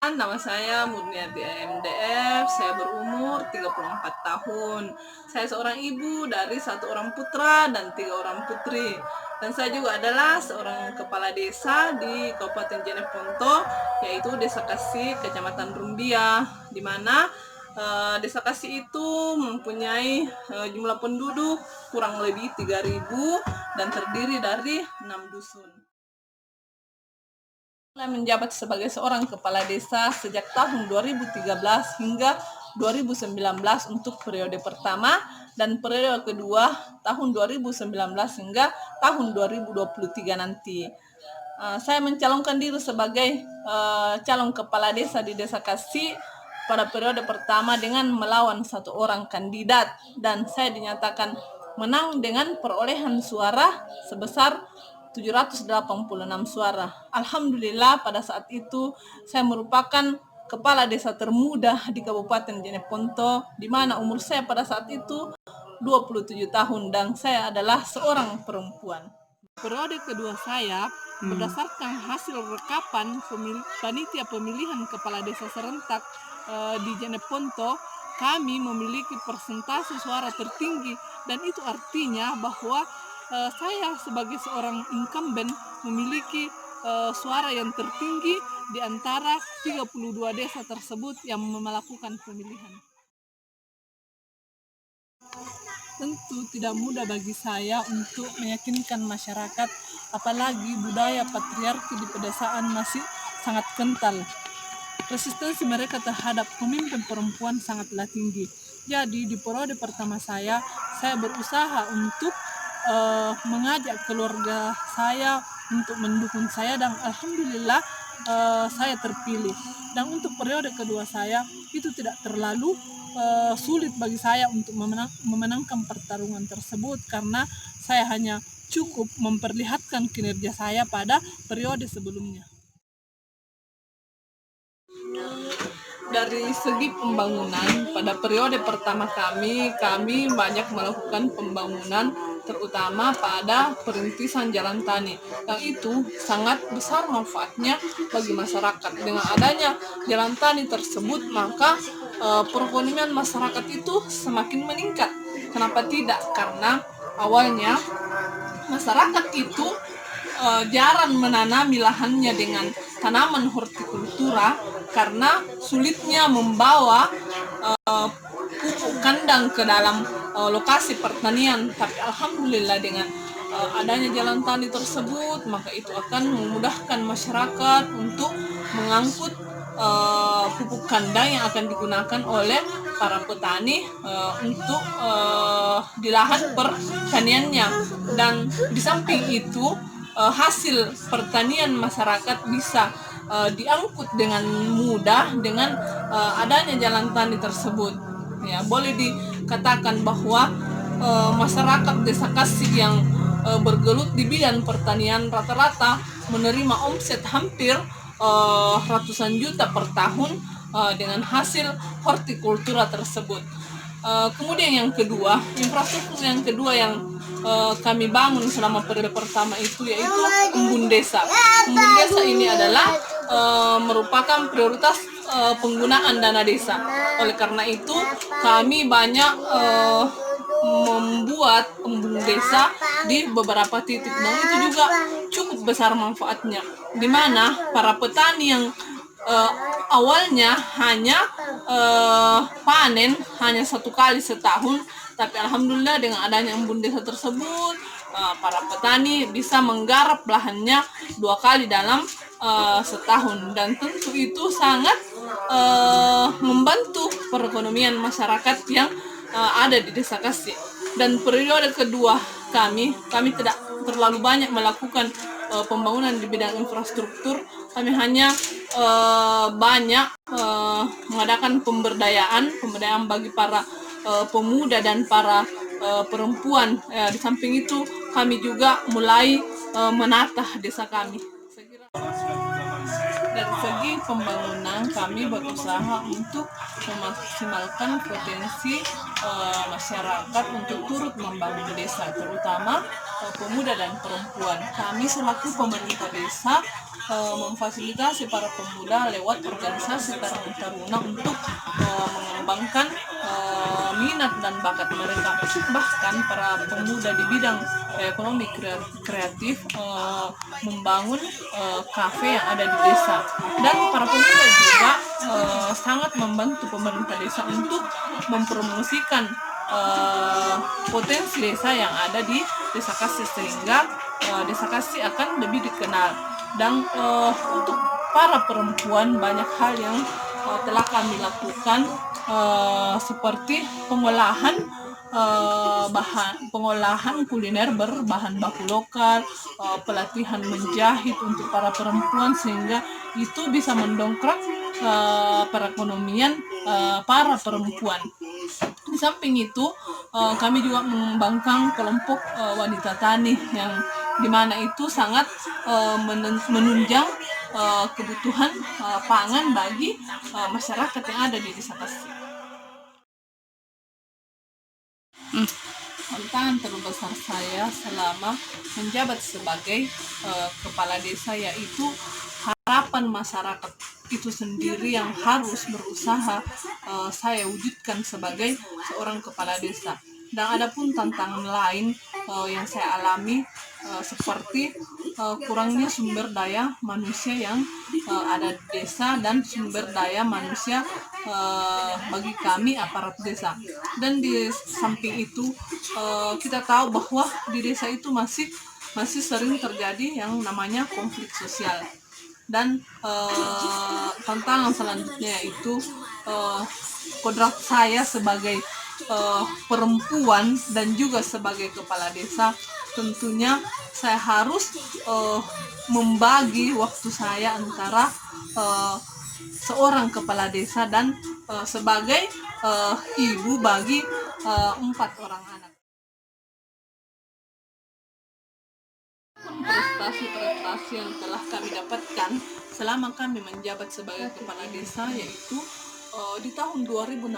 Nama saya Murniati AMDF, saya berumur 34 tahun. Saya seorang ibu dari 1 orang putra dan 3 orang putri. Dan saya juga adalah seorang kepala desa di Kabupaten Jeneponto, yaitu Desa Kasih, Kecamatan Rumbia, di mana Desa Kasih itu mempunyai jumlah penduduk kurang lebih 3.000 dan terdiri dari 6 dusun. Saya menjabat sebagai seorang kepala desa sejak tahun 2013 hingga 2019 untuk periode pertama, dan periode kedua tahun 2019 hingga tahun 2023 nanti. Saya mencalonkan diri sebagai calon kepala desa di Desa Kasih pada periode pertama dengan melawan 1 orang kandidat, dan saya dinyatakan menang dengan perolehan suara sebesar 786 suara. Alhamdulillah pada saat itu saya merupakan kepala desa termuda di Kabupaten Jeneponto, di mana umur saya pada saat itu 27 tahun dan saya adalah seorang perempuan. Periode kedua saya, berdasarkan hasil rekapan panitia pemilihan kepala desa serentak di Jeneponto, kami memiliki persentase suara tertinggi, dan itu artinya bahwa saya sebagai seorang incumbent memiliki suara yang tertinggi di antara 32 desa tersebut yang melakukan pemilihan. Tentu tidak mudah bagi saya untuk meyakinkan masyarakat, apalagi budaya patriarki di pedesaan masih sangat kental. Resistensi mereka terhadap pemimpin perempuan sangatlah tinggi. Jadi di periode pertama saya berusaha untuk mengajak keluarga saya untuk mendukung saya, dan alhamdulillah saya terpilih. Dan untuk periode kedua saya itu tidak terlalu sulit bagi saya untuk memenangkan pertarungan tersebut, karena saya hanya cukup memperlihatkan kinerja saya pada periode sebelumnya. Dari segi pembangunan, pada periode pertama kami banyak melakukan pembangunan, terutama pada perintisan jalan tani, yang itu sangat besar manfaatnya bagi masyarakat. Dengan adanya jalan tani tersebut, maka perekonomian masyarakat itu semakin meningkat. Kenapa tidak? Karena awalnya masyarakat itu jarang menanami lahannya dengan tanaman hortikultura karena sulitnya membawa pupuk kandang ke dalam lokasi pertanian. Tapi alhamdulillah dengan adanya jalan tani tersebut, maka itu akan memudahkan masyarakat untuk mengangkut pupuk kandang yang akan digunakan oleh para petani untuk di lahan pertaniannya. Dan di samping itu hasil pertanian masyarakat bisa diangkut dengan mudah dengan adanya jalan tani tersebut. Ya, boleh dikatakan bahwa masyarakat Desa Kasih yang bergelut di bidang pertanian rata-rata menerima omset hampir ratusan juta per tahun dengan hasil hortikultura tersebut. Kemudian yang kedua, infrastruktur yang kedua yang kami bangun selama periode pertama itu yaitu embun desa. Embun desa ini adalah merupakan prioritas penggunaan dana desa. Oleh karena itu kami banyak membuat embun desa di beberapa titik, dan itu juga cukup besar manfaatnya, di mana para petani yang awalnya hanya panen hanya 1 kali setahun, tapi alhamdulillah dengan adanya embun desa tersebut para petani bisa menggarap lahannya 2 kali dalam setahun, dan tentu itu sangat membantu perekonomian masyarakat yang ada di Desa Kasih. Dan periode kedua kami tidak terlalu banyak melakukan pembangunan di bidang infrastruktur. Kami hanya banyak mengadakan pemberdayaan bagi para pemuda dan para perempuan. Di samping itu kami juga mulai menata desa kami. Dari segi pembangunan kami berusaha untuk memaksimalkan potensi masyarakat untuk turut membangun desa, terutama pemuda dan perempuan. Kami selaku pemerintah desa memfasilitasi para pemuda lewat organisasi Karang Taruna untuk mengembangkan minat dan bakat mereka. Bahkan para pemuda di bidang ekonomi kreatif membangun kafe yang ada di desa, dan para pemuda juga sangat membantu pemerintah desa untuk mempromosikan potensi desa yang ada di Desa Kasih, sehingga Desa Kasih akan lebih dikenal. Dan untuk para perempuan banyak hal yang telah kami lakukan, seperti pengolahan kuliner berbahan baku lokal, pelatihan menjahit untuk para perempuan, sehingga itu bisa mendongkrak perekonomian para perempuan. Di samping itu, kami juga mengembangkan kelompok wanita tani yang dimana itu sangat menunjang kebutuhan pangan bagi masyarakat yang ada di Desa Kasih. Tantangan terbesar saya selama menjabat sebagai kepala desa yaitu harapan masyarakat itu sendiri yang harus berusaha saya wujudkan sebagai seorang kepala desa. Dan ada pun tantangan lain yang saya alami, seperti kurangnya sumber daya manusia yang ada di desa dan sumber daya manusia bagi kami aparat desa. Dan di samping itu kita tahu bahwa di desa itu masih sering terjadi yang namanya konflik sosial. Dan tantangan selanjutnya yaitu kodrat saya sebagai perempuan dan juga sebagai kepala desa, tentunya saya harus membagi waktu saya antara seorang kepala desa dan sebagai ibu bagi 4 orang anak. Prestasi-prestasi yang telah kami dapatkan selama kami menjabat sebagai kepala desa yaitu di tahun 2016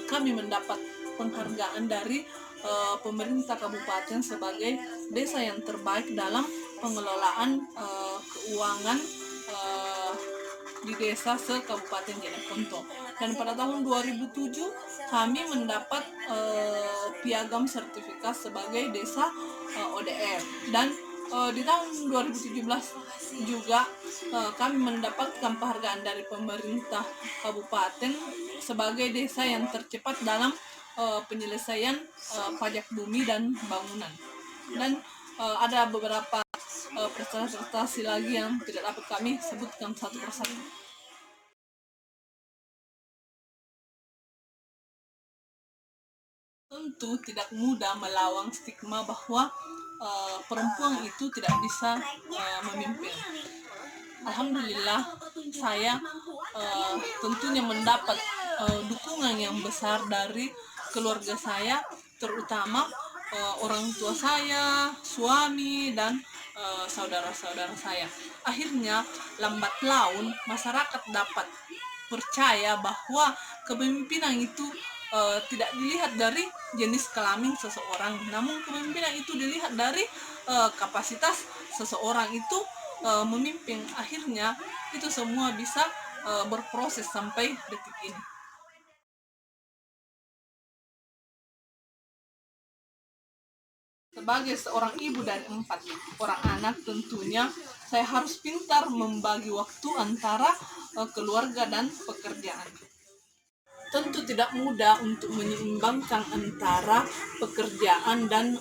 kami mendapat penghargaan dari pemerintah kabupaten sebagai desa yang terbaik dalam pengelolaan keuangan di desa se-Kabupaten Jeneponto. Dan pada tahun 2007 kami mendapat piagam sertifikat sebagai desa ODR. Dan di tahun 2017 juga kami mendapatkan penghargaan dari pemerintah kabupaten sebagai desa yang tercepat dalam penyelesaian pajak bumi dan bangunan. Dan ada beberapa prestasi lagi yang tidak dapat kami sebutkan satu persatu. Tentu tidak mudah melawan stigma bahwa perempuan itu tidak bisa memimpin. Alhamdulillah saya tentunya mendapat dukungan yang besar dari keluarga saya, terutama orang tua saya, suami, dan saudara-saudara saya. Akhirnya lambat laun masyarakat dapat percaya bahwa kepemimpinan itu tidak dilihat dari jenis kelamin seseorang, namun kepemimpinan itu dilihat dari kapasitas seseorang itu memimpin. Akhirnya itu semua bisa berproses sampai detik ini. Sebagai seorang ibu dari 4 orang anak, tentunya saya harus pintar membagi waktu antara keluarga dan pekerjaan. Tentu tidak mudah untuk menyeimbangkan antara pekerjaan dan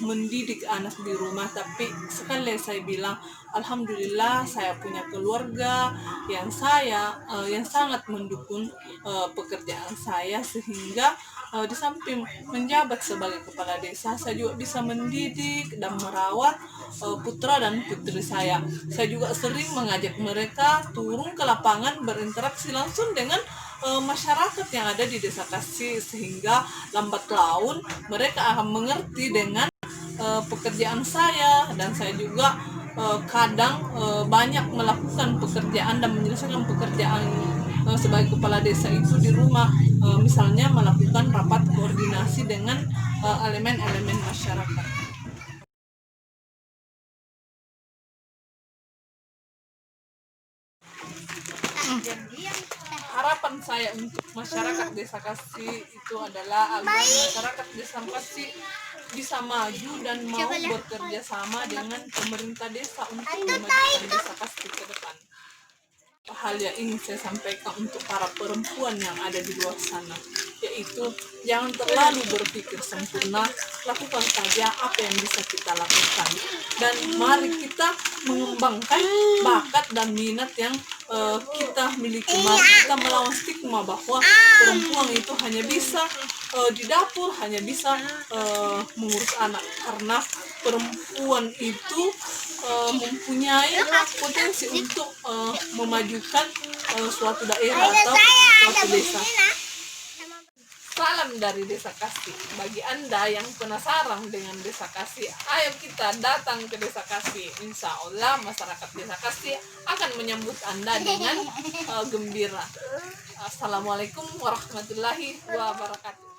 mendidik anak di rumah, tapi sekali saya bilang alhamdulillah saya punya keluarga yang sangat mendukung pekerjaan saya, sehingga di samping menjabat sebagai kepala desa, saya juga bisa mendidik dan merawat putra dan putri saya. Saya juga sering mengajak mereka turun ke lapangan berinteraksi langsung dengan masyarakat yang ada di Desa Kasih, sehingga lambat laun mereka akan mengerti dengan pekerjaan saya. Dan saya juga kadang banyak melakukan pekerjaan dan menyelesaikan pekerjaan sebagai kepala desa itu di rumah, misalnya melakukan rapat koordinasi dengan elemen-elemen masyarakat. harapan saya untuk masyarakat Desa Kasih itu adalah agar masyarakat Desa Kasih bisa maju dan mau bekerja sama dengan pemerintah desa untuk memajukan Desa Kasih ke depan. Hal yang ingin saya sampaikan untuk para perempuan yang ada di luar sana, yaitu jangan terlalu berpikir sempurna, lakukan saja apa yang bisa kita lakukan, dan mari kita mengembangkan bakat dan minat yang kita miliki. Mari kita melawan stigma bahwa perempuan itu hanya bisa di dapur, hanya bisa mengurus anak, karena perempuan itu mempunyai potensi untuk memajukan suatu daerah atau suatu desa. Salam dari Desa Kasih. Bagi Anda yang penasaran dengan Desa Kasih, ayo kita datang ke Desa Kasih. Insya Allah masyarakat Desa Kasih akan menyambut Anda dengan gembira. Assalamualaikum warahmatullahi wabarakatuh.